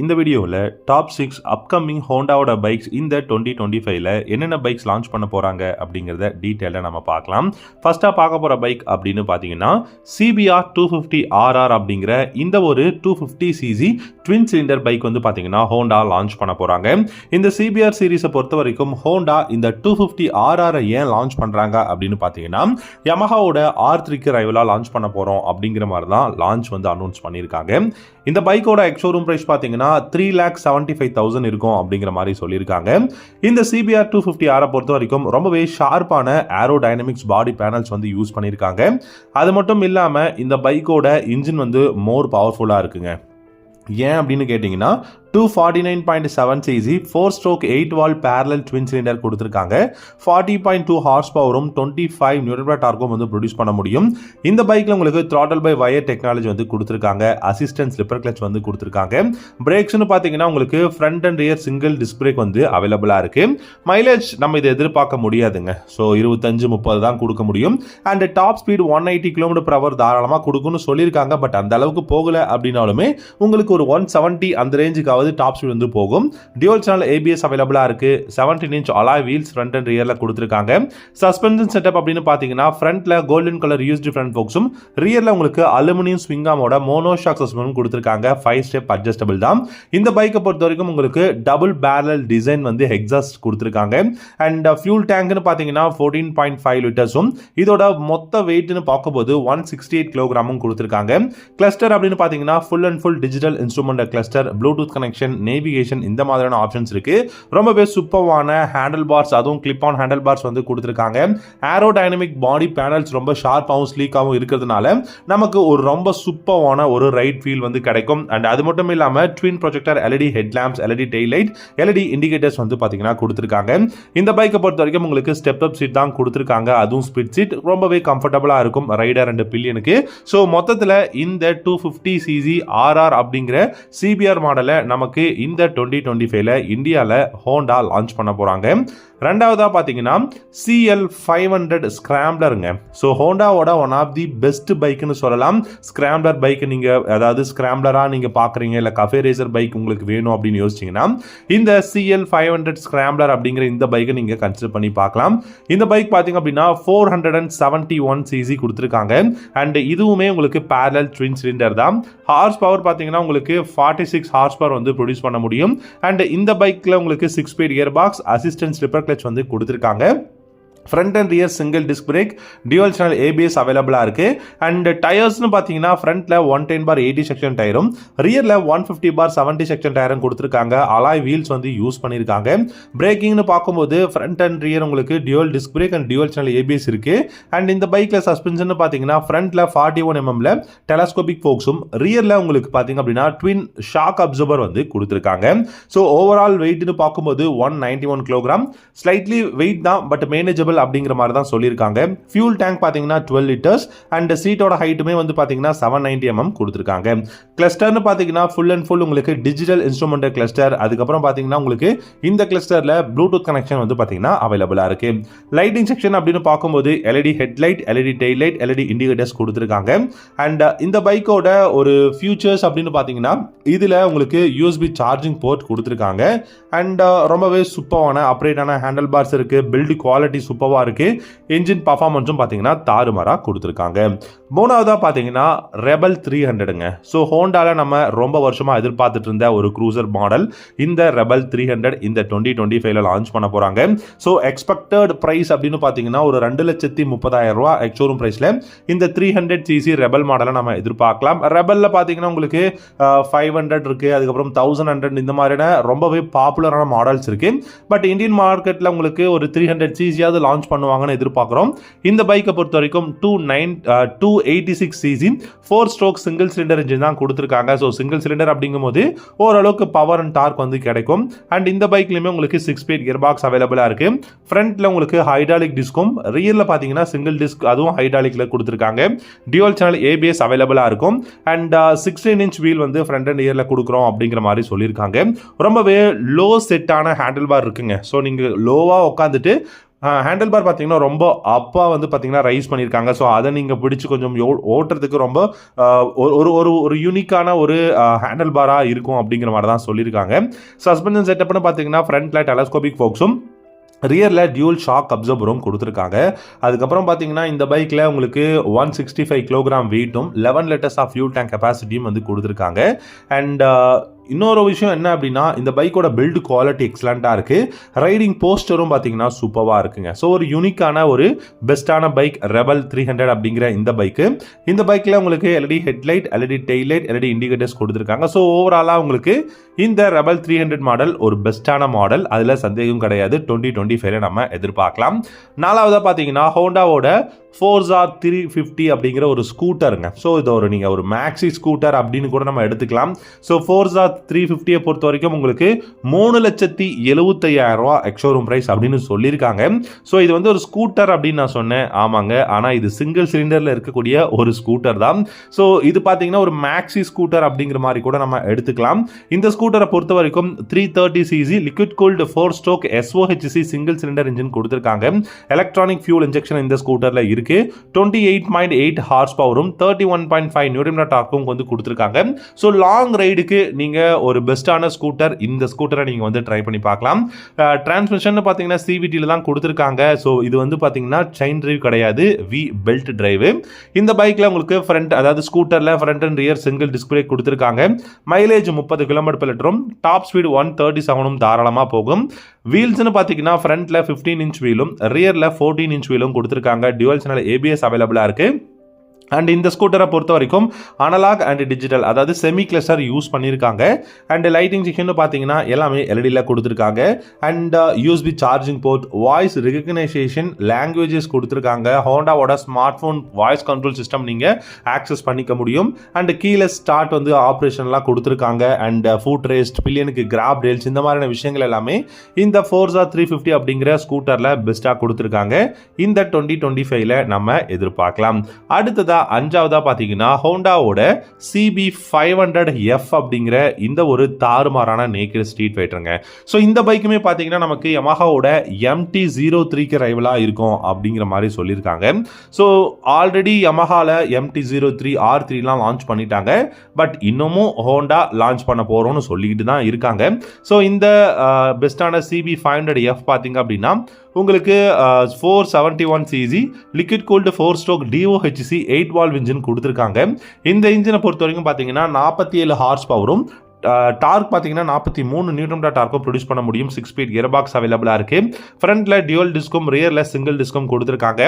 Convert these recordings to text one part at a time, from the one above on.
இந்த வீடியோவில் top 6 upcoming ஹோண்டாவோட bikes இந்த 2025ல என்னென்ன பைக்ஸ் லான்ச் பண்ண போகிறாங்க அப்படிங்கிறத டீட்டெயிலாக நம்ம பார்க்கலாம். ஃபர்ஸ்ட்டாக பார்க்க போகிற பைக் அப்படின்னு பார்த்தீங்கன்னா CBR 250RR அப்படிங்கிற இந்த ஒரு 250cc ட்வின் சிலிண்டர் பைக் வந்து பார்த்தீங்கன்னா ஹோண்டா லான்ச் பண்ண போகிறாங்க. இந்த CBR சீரீஸை பொறுத்த வரைக்கும் ஹோண்டா இந்த 250RR ஏன் லான்ச் பண்ணுறாங்க அப்படின்னு பார்த்தீங்கன்னா யமஹாவோட R3க்கு ரைவலாக லான்ச் பண்ண போகிறோம் அப்படிங்கிற மாதிரி தான் லான்ச் வந்து அனௌன்ஸ் பண்ணியிருக்காங்க. இந்த பைக்கோட எக்ஸோரூம் பிரைஸ் பார்த்தீங்கன்னா 3,75,000 இருக்கும் அப்படிங்கிற மாதிரி சொல்லியிருக்காங்க. இந்த CBR 250R பொறுத்த வரைக்கும் ரொம்பவே ஷார்ப்பான ஏரோ டைனமிக்ஸ் பாடி பேனல்ஸ் வந்து யூஸ் பண்ணியிருக்காங்க. அது மட்டும் இல்லாமல் இந்த பைக்கோட இன்ஜின் வந்து மோர் பவர்ஃபுல்லாக இருக்குங்க. ஏன் அப்படின்னு கேட்டிங்கன்னா 249.7cc 4-stroke 8-valve parallel twin cylinder கொடுத்துருக்காங்க. 40.2 ஹார்ஸ் பவரும் 25 நியூட்டன் டார்க்கும் வந்து ப்ரொடியூஸ் பண்ண முடியும். இந்த பைக்கில் உங்களுக்கு throttle by wire டெக்னாலஜி வந்து கொடுத்துருக்காங்க. அசிஸ்டன்ட் ஸ்லிப்பர் கிளச் வந்து கொடுத்துருக்காங்க. பிரேக்ஸ்னு பார்த்தீங்கன்னா உங்களுக்கு front and rear single disc break வந்து அவைலபிளாக இருக்கு. மைலேஜ் நம்ம இதை எதிர்பார்க்க முடியாதுங்க. ஸோ 25-30 தான் கொடுக்க முடியும். அண்ட் டாப் ஸ்பீட் 180 km/h தாராளமாக கொடுக்கும்னு சொல்லியிருக்காங்க. பட் அந்த அளவுக்கு போகல அப்படின்னாலுமே உங்களுக்கு ஒரு 170 அந்த ரேஞ்சுக்கு டாப் ஸ்பீட் வந்து போகும். டியூவல் சேனல் ABS அவைலபிளா இருக்கு. 17-inch alloy wheels front and ரியர்ல கொடுத்திருக்காங்க. சஸ்பென்ஷன் செட்டப் அப்படின்னு பாத்தீங்கன்னா ஃப்ரண்ட்ல கோல்டன் கலர் யூஸ்டு ஃப்ரண்ட் ஃபோக்ஸும் ரியர்ல உங்களுக்கு அலுமினியம் ஸ்விங் ஆமோட மோனோஷாக் சஸ்பென்ஷன் கொடுத்திருக்காங்க. 5 ஸ்டெப் அட்ஜஸ்டபிள் தான். இந்த பைக்கை பொறுத்த வரைக்கும் உங்களுக்கு டபுள் பேரல் டிசைன் வந்து எக்ஸாஸ்ட் கொடுத்திருக்காங்க. அண்ட் ஃபியூல் டேங்க்னு பாத்தீங்கன்னா 14.5 லிட்டர்ஸும் இதோட மொத்த வெயிட்னு பார்க்கும்போது 168 கிலோகிராமும் கொடுத்திருக்காங்க. கிளஸ்டர் அப்படின்னு பாத்தீங்கன்னா full and full digital instrument cluster, Bluetooth connection, navigation இந்த மாதிரியான ஆப்ஷன்ஸ் இருக்கு. ரொம்பவே சூப்பரான ஹேண்டில் பார்ஸ், அதுவும் கிளிப் ஆன் ஹேண்டில் பார்ஸ் வந்து கொடுத்திருக்காங்க. ஏரோ டைனமிக் பாடி பேனல்ஸ் ரொம்ப ஷார்ப்பாகவும் ஸ்லீக்காகவும் இருக்கிறதுனால நமக்கு ஒரு ரொம்ப சூப்பரான ஒரு ரைட் ஃபீல் வந்து கிடைக்கும். அண்ட் அது மட்டும் இல்லாம twin projector, LED head Lamb's, LED tail light, LED indicators வந்து பாத்தீங்கன்னா கொடுத்திருக்காங்க. இந்த பைக்கை பொறுத்த வரைக்கும் உங்களுக்கு ஸ்டெப் அப் சீட் தான் கொடுத்திருக்காங்க. அதுவும் ஸ்பிட் சீட் ரொம்பவே கம்ஃபர்டபுளா இருக்கும் ரைடர் அண்ட் பில்லியனுக்கு. ஸோ மொத்தத்தில் இந்த 250cc RR அப்படிங்கிற CBR மாடலை நமக்கு இந்த 2025ல இந்தியாவில் ஹோண்டா லான்ச் பண்ண போறாங்க. ரெண்டாவதா பார்த்தீங்கன்னா CL500 ஸ்கிராம்ப்ளருங்க. ஸோ ஹோண்டாவோட ஒன் ஆஃப் தி பெஸ்ட் பைக்குன்னு சொல்லலாம். ஸ்கிராம்ப்ளர் பைக் நீங்கள் அதாவது ஸ்கிராம்ப்ளராக நீங்கள் பார்க்குறீங்க, இல்லை கஃபே ரேசர் பைக் உங்களுக்கு வேணும் அப்படின்னு யோசிச்சிங்கன்னா இந்த CL500 ஸ்கிராம்ப்ளர் அப்படிங்கிற இந்த பைக்கை நீங்கள் கன்சிடர் பண்ணி பார்க்கலாம். இந்த பைக் பார்த்தீங்க அப்படின்னா 471cc கொடுத்துருக்காங்க. அண்ட் இதுவுமே உங்களுக்கு பேரலல் ட்வின் சிலிண்டர் தான். ஹார்ஸ் பவர் பார்த்தீங்கன்னா உங்களுக்கு 46 ஹார்ஸ் பவர் வந்து ப்ரொடியூஸ் பண்ண முடியும். அண்ட் இந்த பைக்கில் உங்களுக்கு 6-speed gear box, assistant slipper clutch வந்து கொடுத்துருக்காங்க. Front and rear single disc break, dual channel ABS அவைலபிளாக இருக்கு. அண்ட் டயர்ஸ்னு பார்த்தீங்கன்னா ஃப்ரண்ட்ல 110/80 செக்ஷன் டயரும், ரியர்ல 150/70 செக்ஷன் டயரும் கொடுத்துருக்காங்க. அலாய் வீல்ஸ் வந்து யூஸ் பண்ணியிருக்காங்க. பிரேக்கிங்னு பார்க்கும்போது ஃப்ரண்ட் அண்ட் ரியர் உங்களுக்கு dual disc brake and dual channel ABS இருக்கு. அண்ட் இந்த பைக்ல சஸ்பென்ஷன் பார்த்தீங்கன்னா ஃப்ரண்ட்ல 41mm டெலஸ்கோபிக் ஃபோக்ஸும், ரியர்ல உங்களுக்கு பார்த்தீங்க அப்படின்னா ட்வின் ஷாக் அப்சர்வர் வந்து கொடுத்துருக்காங்க. ஸோ ஓவரால் வெயிட்னு பார்க்கும்போது 191 கிலோகிராம், ஸ்லைட்லி வெயிட் தான் பட் மேனேஜபிள் அப்படிங்கிற மாதிரி தான் சொல்லியிருக்காங்க. ஃபியூல் டேங்க் பார்த்தீங்கன்னா 12 லிட்டர்ஸ் அண்ட் சீட்டோட ஹைட்டுமே வந்து பார்த்தீங்கன்னா 790mm கொடுத்துருக்காங்க. கிளஸ்டர்னு பார்த்தீங்கன்னா ஃபுல் அண்ட் ஃபுல் உங்களுக்கு டிஜிட்டல் இன்ஸ்ட்ருமெண்ட் கிளஸ்டர். அதுக்கப்புறம் பார்த்தீங்கன்னா உங்களுக்கு இந்த கிளஸ்டர்ல ப்ளூடூத் கனெக்ஷன் வந்து பார்த்தீங்கன்னா அவைலபிளாக இருக்கு. லைட்டிங் செக்ஷன் அப்படின்னு பார்க்கும்போது LED headlight, LED tail light, LED indicators கொடுத்துருக்காங்க. அண்ட் இந்த பைக்கோட ஒரு ஃபியூச்சர்ஸ் அப்படின்னு பார்த்தீங்கன்னா இதில் உங்களுக்கு USB சார்ஜிங் போர்ட் கொடுத்துருக்காங்க. அண்ட் ரொம்பவே சூப்பரான அப்ரேட்டான ஹேண்டில் பார்ஸ் இருக்கு. பில்டு குவாலிட்டி சூப்பராக இருக்கு. என்ஜின் பர்ஃபார்மன்ஸும் பார்த்தீங்கன்னா தாறுமாறா கொடுத்துருக்காங்க. மூணாவதா பார்த்தீங்கன்னா ரெபல் 300ங்க. ஸோ ஹோண்டால நம்ம ரொம்ப வருஷமா எதிர்பார்த்துட்டு இருந்த ஒரு க்ரூசர் மாடல் இந்த ரெபல் 300 இந்த 2025ல லான்ச் பண்ண போறாங்க. ஸோ எக்ஸ்பெக்டட் பிரைஸ் அப்படின்னு பார்த்தீங்கன்னா ஒரு 2,30,000 ரூபா எக்ஸோரூம் பிரைஸ்ல இந்த 300cc ரெபல் மாடலை நம்ம எதிர்பார்க்கலாம். ரெபல்ல பார்த்தீங்கன்னா உங்களுக்கு 500 இருக்கு, அதுக்கப்புறம் 1100 இந்த மாதிரியான ரொம்பவே பாப்புலரான மாடல்ஸ் இருக்கு. பட் இந்தியன் மார்க்கெட்ல உங்களுக்கு ஒரு 300cc லான்ச் பண்ணுவாங்கன்னு எதிர்பார்க்கிறோம். இந்த பைக்கை பொறுத்த வரைக்கும் 286cc 4-stroke single cylinder engine தான் கொடுத்துருக்காங்க. ஸோ சிங்கிள் சிலிண்டர் அப்படிங்கும்போது ஓரளவுக்கு பவர் அண்ட் டார்க் வந்து கிடைக்கும். அண்ட் இந்த பைக்லையுமே உங்களுக்கு 6-speed கியர் பாக்ஸ் அவைலபிளாக இருக்கு. ஃப்ரண்ட்ல உங்களுக்கு ஹைட்ராலிக் டிஸ்கும், ரியர்ல பார்த்தீங்கன்னா சிங்கிள் டிஸ்க் அதுவும் ஹைட்ராலிக்ல கொடுத்துருக்காங்க. டியூவல் சேனல் ABS அவைலபிளாக இருக்கும். அண்ட் 16-inch வீல் வந்து ஃப்ரண்ட் அண்ட் ரியர்ல கொடுக்குறோம் அப்படிங்கிற மாதிரி சொல்லியிருக்காங்க. ரொம்பவே லோ செட்டான ஹேண்டில் பார் இருக்குங்க. ஸோ நீங்கள் லோவாக உட்காந்துட்டு ஹேண்டில் பார் பார்த்தீங்கன்னா ரொம்ப அப்பா வந்து பார்த்தீங்கன்னா ரைஸ் பண்ணியிருக்காங்க. ஸோ அதை நீங்கள் பிடிச்சி கொஞ்சம் ஓட்டுறதுக்கு ரொம்ப ஒரு ஒரு ஒரு யூனிக்கான ஒரு ஹேண்டில் பாராக இருக்கும் அப்படிங்கிற மாதிரி தான் சொல்லியிருக்காங்க. சஸ்பென்ஷன் செட்டப்னு பார்த்தீங்கன்னா ஃப்ரண்ட்டில் டெலஸ்கோபிக் ஃபோக்ஸும் ரியரில் டியூல் ஷாக் அப்சர்வரும் கொடுத்துருக்காங்க. அதுக்கப்புறம் பார்த்தீங்கன்னா இந்த பைக்கில் உங்களுக்கு 165 கிலோகிராம் வெயிட்டும் 11 லிட்டர்ஸ் ஆஃப் ஃபியூல் டேங்க் கெப்பாசிட்டியும் வந்து கொடுத்துருக்காங்க. அண்ட் இன்னொரு விஷயம் என்ன அப்படின்னா இந்த பைக்கோட பில்டு குவாலிட்டி எக்ஸலண்ட்டாக இருக்குது. ரைடிங் போஸ்டரும் பார்த்தீங்கன்னா சூப்பராக இருக்குங்க. ஸோ ஒரு யூனிக்கான ஒரு பெஸ்ட்டான பைக் ரெபல் 300 அப்படிங்கிற இந்த பைக்கில் உங்களுக்கு LED headlight, LED taillight, LED indicators கொடுத்துருக்காங்க. ஸோ ஓவராலாக உங்களுக்கு இந்த ரெபல் 300 மாடல் ஒரு பெஸ்ட்டான மாடல், அதில் சந்தேகம் கிடையாது. 2025 நம்ம எதிர்பார்க்கலாம். நாலாவதாக பார்த்தீங்கன்னா ஹோண்டாவோட ஃபோர்ஸா 350 அப்படிங்கிற ஒரு ஸ்கூட்டருங்க. ஸோ இது நீங்கள் ஒரு மேக்ஸி ஸ்கூட்டர் அப்படின்னு கூட நம்ம எடுத்துக்கலாம். ஸோ ஃபோர்ஸா 350 பொறுத்த வரைக்கும் உங்களுக்கு 3,75,000 ரூபா எக்ஸோரூம் பிரைஸ் அப்படின்னு சொல்லியிருக்காங்க. ஸோ இது வந்து ஒரு ஸ்கூட்டர் அப்படின்னு நான் சொன்னேன். ஆமாங்க, ஆனால் இது சிங்கிள் சிலிண்டரில் இருக்கக்கூடிய ஒரு ஸ்கூட்டர் தான். ஸோ இது பார்த்தீங்கன்னா ஒரு மேக்ஸி ஸ்கூட்டர் அப்படிங்கிற மாதிரி கூட நம்ம எடுத்துக்கலாம். இந்த ஸ்கூட்டரை பொறுத்த வரைக்கும் 330cc லிக்விட் கூல்டு 4-ஸ்ட்ரோக் SOHC சிங்கிள் சிலிண்டர் இன்ஜின் கொடுத்துருக்காங்க. எலக்ட்ரானிக் ஃபியூல் இன்ஜெக்ஷன் இந்த ஸ்கூட்டரில் இருக்கு. 28.8 ஹார்ஸ் பவரும் 31.5 நியூட்டன் டார்க்கும் வந்து கொடுத்துருக்காங்க. ஸோ லாங் ரைடுக்கு நீங்க ஒரு பெஸ்டான ஸ்கூட்டர், இந்த ஸ்கூட்டரை நீங்க வந்து ட்ரை பண்ணி பார்க்கலாம். டிரான்ஸ்மிஷன் பார்த்தீங்கன்னா CVT தான் கொடுத்துருக்காங்க. ஸோ இது வந்து பார்த்தீங்கன்னா செயின் டிரைவ் கிடையாது, பெல்ட் டிரைவ். இந்த பைக்ல உங்களுக்கு ஃப்ரண்ட், அதாவது ஸ்கூட்டர்ல front and rear single disc brake கொடுத்துருக்காங்க. மைலேஜ் 30 km/லிட்டரும் டாப் ஸ்பீடு 137 தாராளமாக போகும். வீல்ஸ்னு பார்த்தீங்கன்னா ஃப்ரண்ட்ல 15 இன்ச் வீலும் ரியர்ல 14 இன்ச் வீலும் கொடுத்துருக்காங்க. டியூவல் சேனல் ABS அவைலபிளாக இருக்கு. அண்ட் இந்த ஸ்கூட்டரை பொறுத்த வரைக்கும் அனலாக் அண்ட் டிஜிட்டல், அதாவது செமி கிளஸ்டர் யூஸ் பண்ணியிருக்காங்க. அண்ட் லைட்டிங் செக்ஷன் பார்த்தீங்கன்னா எல்லாமே எல்இடியில் கொடுத்துருக்காங்க. And USB charging port, voice recognition, languages கொடுத்துருக்காங்க. ஹோண்டாவோட smart phone voice control system நீங்கள் ஆக்சஸ் பண்ணிக்க முடியும். அண்ட் கீழே ஸ்டார்ட் வந்து ஆப்ரேஷன்லாம் கொடுத்துருக்காங்க. அண்ட் ஃபுட் ரெஸ்ட், பில்லியனுக்கு கிராப் ரேல்ஸ், இந்த மாதிரியான விஷயங்கள் எல்லாமே இந்த ஃபோர்ஸா 350 அப்படிங்கிற ஸ்கூட்டரில் பெஸ்ட்டாக கொடுத்துருக்காங்க. இந்த 2025 நம்ம எதிர்பார்க்கலாம். அடுத்ததாக அஞ்சாவதா பார்த்தீங்கன்னா ஹோண்டாவோட CB500F அப்படிங்கிற இந்த ஒரு தாறுமாறான நேக்கட் ஸ்ட்ரீட் ஃபைட்டருங்க. ஸோ இந்த பைக்குமே பார்த்தீங்கன்னா நமக்கு யமஹாவோட MT-03க்கு ரைவலாக இருக்கும் அப்படிங்கிற மாதிரி சொல்லியிருக்காங்க. ஸோ ஆல்ரெடி யமஹாவில் MT-03 R3லாம் லான்ச் பண்ணிட்டாங்க. பட் இன்னமும் ஹோண்டா லான்ச் பண்ண போகிறோம்னு சொல்லிக்கிட்டு தான் இருக்காங்க. ஸோ இந்த பெஸ்ட்டான CB500F பார்த்தீங்க அப்படின்னா உங்களுக்கு 471cc liquid cooled four stroke DOHC eight valve engine கொடுத்துருக்காங்க. இந்த இன்ஜினை பொறுத்த வரைக்கும் பார்த்தீங்கன்னா 47 ஹார்ஸ் பவரும் டார்க் பார்த்தீங்கன்னா 43 நியூட்டன் டார்க்கும் ப்ரொடியூஸ் பண்ண முடியும். 6 ஸ்பீட் கியர் பாக்ஸ் அவைலபிளாக இருக்கு. ஃப்ரண்ட்ல டியூவல் டிஸ்கும் ரியர்ல சிங்கிள் டிஸ்கும் கொடுத்துருக்காங்க.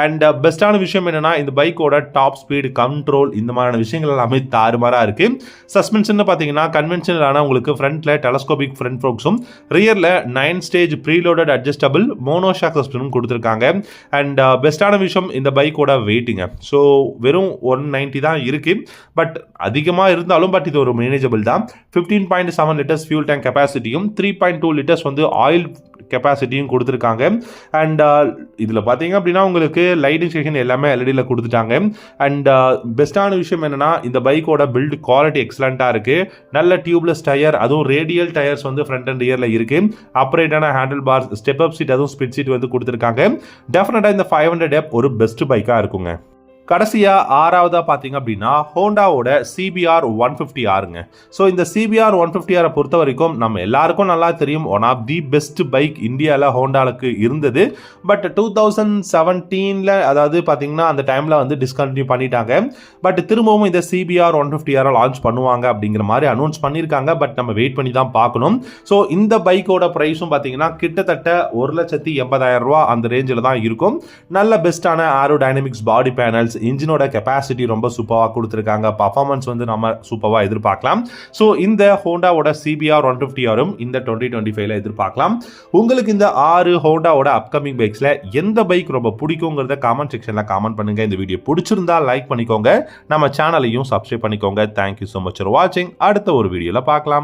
அண்ட் பெஸ்ட்டான விஷயம் என்னன்னா இந்த பைக்கோட டாப் ஸ்பீட், கண்ட்ரோல், இந்த மாதிரியான விஷயங்கள் எல்லாமே தாறுமாறாக இருக்கு. சஸ்பென்ஷன் பார்த்தீங்கன்னா கன்வென்ஷனலான உங்களுக்கு ஃப்ரண்ட்ல டெலஸ்கோபிக் ஃப்ரண்ட் ஃபோக்ஸும் ரியர்ல 9 ஸ்டேஜ் ப்ரீலோடட் அட்ஜஸ்டபிள் மோனோஷாக் சஸ்பென்ஷனும் கொடுத்துருக்காங்க. அண்ட் பெஸ்ட்டான விஷயம் இந்த பைக்கோட வெயிட்டுங்க. ஸோ வெறும் 190 தான் இருக்கு. பட் அதிகமாக இருந்தாலும் பட் இது ஒரு மேனேஜபிள் தான். 15.7 லிட்டர்ஸ் ஃபியூல் டேங்க் கெப்பாசிட்டியும் 3.2 லிட்டர்ஸ் வந்து ஆயில் கெப்பாசிட்டியும் கொடுத்துருக்காங்க. அண்ட் இதில் பார்த்தீங்க அப்படின்னா உங்களுக்கு லைட்டிங் செக்ஷன் எல்லாமே எல்இடியில் கொடுத்துட்டாங்க. அண்ட் பெஸ்ட்டான விஷயம் என்னன்னா இந்த பைக்கோட பில்ட் குவாலிட்டி எக்ஸலண்ட்டாக இருக்குது. நல்ல டியூப்லெஸ் டயர், அதுவும் ரேடியல் டயர்ஸ் வந்து ஃப்ரண்ட் அண்ட் ரியரில் இருக்குது. அப்ரைட்டான handle bar, step up seat, அதுவும் ஸ்பிட் சீட் வந்து கொடுத்துருக்காங்க. டெஃபினட்டாக இந்த 500F ஒரு பெஸ்ட் பைக்காக இருக்குங்க. கடைசியா ஆறாவதா பார்த்தீங்க அப்படின்னா ஹோண்டாவோட CBR 150Rங்க. ஸோ இந்த CBR 150R பொறுத்த வரைக்கும் நம்ம எல்லாருக்கும் நல்லா தெரியும், one of the best bike இந்தியாவில் ஹோண்டாவுக்கு இருந்தது. பட் 2017 அதாவது பார்த்தீங்கன்னா அந்த டைமில் வந்து டிஸ்கண்டினியூ பண்ணிட்டாங்க. பட் திரும்பவும் இந்த CBR 150R லான்ச் பண்ணுவாங்க அப்படிங்கிற மாதிரி அனௌன்ஸ் பண்ணியிருக்காங்க. பட் நம்ம வெயிட் பண்ணி தான் பார்க்கணும். ஸோ இந்த பைக்கோட ப்ரைஸும் பார்த்தீங்கன்னா கிட்டத்தட்ட 1,80,000 ரூபா அந்த ரேஞ்சில் தான் இருக்கும். நல்ல பெஸ்ட்டான ஏரோடைனமிக்ஸ், பாடி பேனல்ஸ், இன்ஜினோட கெப்பாசிட்டி ரொம்ப சூப்பராக கொடுத்துருக்காங்க. பர்ஃபார்மன்ஸ் வந்து நம்ம சூப்பராக எதிர்பார்க்கலாம். ஸோ இந்த ஹோண்டாவோட CBR 150Rம் இந்த 2025 எதிர்பார்க்கலாம். உங்களுக்கு இந்த 6 ஹோண்டாவோட அப்கமிங் பைக்ஸில் எந்த பைக் ரொம்ப பிடிக்குங்கிறத காமெண்ட் செக்ஷனில் காமெண்ட் பண்ணுங்க. இந்த வீடியோ பிடிச்சிருந்தா லைக் பண்ணிக்கோங்க. நம்ம சேனலையும் சப்ஸ்கிரைப் பண்ணிக்கோங்க. தேங்க்யூ ஸோ மச் ஃபார் வாட்சிங். அடுத்த ஒரு வீடியோவில் பார்க்கலாம்.